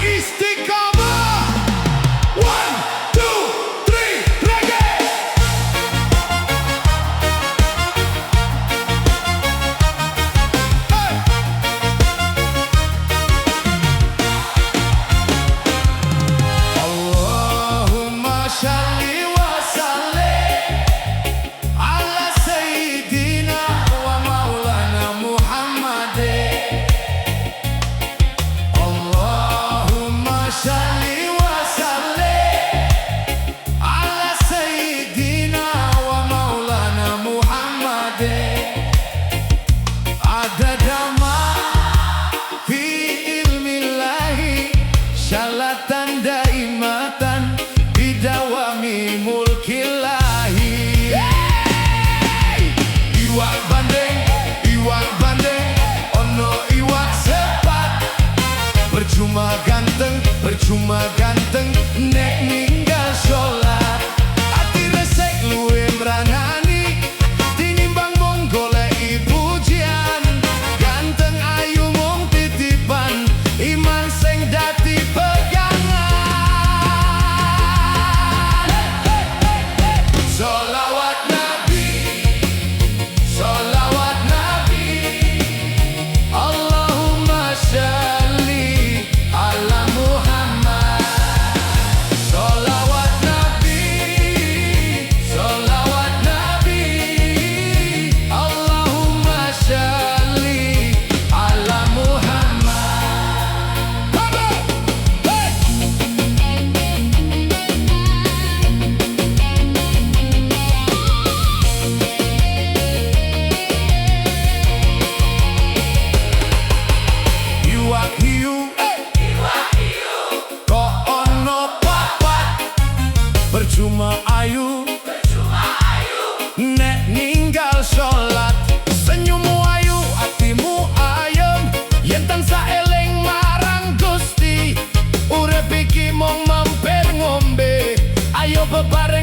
Istiqomah. One, two, three, reggae. Hey. Allahumma shalli wa sallim ala sayyidina wa maulana Muhammadin. Allahumma shalli wa sallim ala sayyidina wa maulana Muhammadin. Adada ma fi ilmillahi syalatan daimatan bidawami mulkillahi. Iwak bandeng, ono iwak sepat. Percuma ganteng, nek ninggal sholat. Ati resek luwe mranani, tinimbang mung goleki pujian. Ganteng ayu mung titipan, iman sing dadi pegangan. Sholawat Nabi, sholawat Nabi. Allahumma sholli ala Muhammad. Sholawat Nabi, sholawat Nabi. Allahumma sholli ala Muhammad. Come on, hey. Iwak hiu, kok ono papat. Percuma ayu, nek ninggal sholat. Senyummu ayu, atimu ayem, yen tansah eling marang Gusti. Urip iki mung mampir ngombe, ayo bebar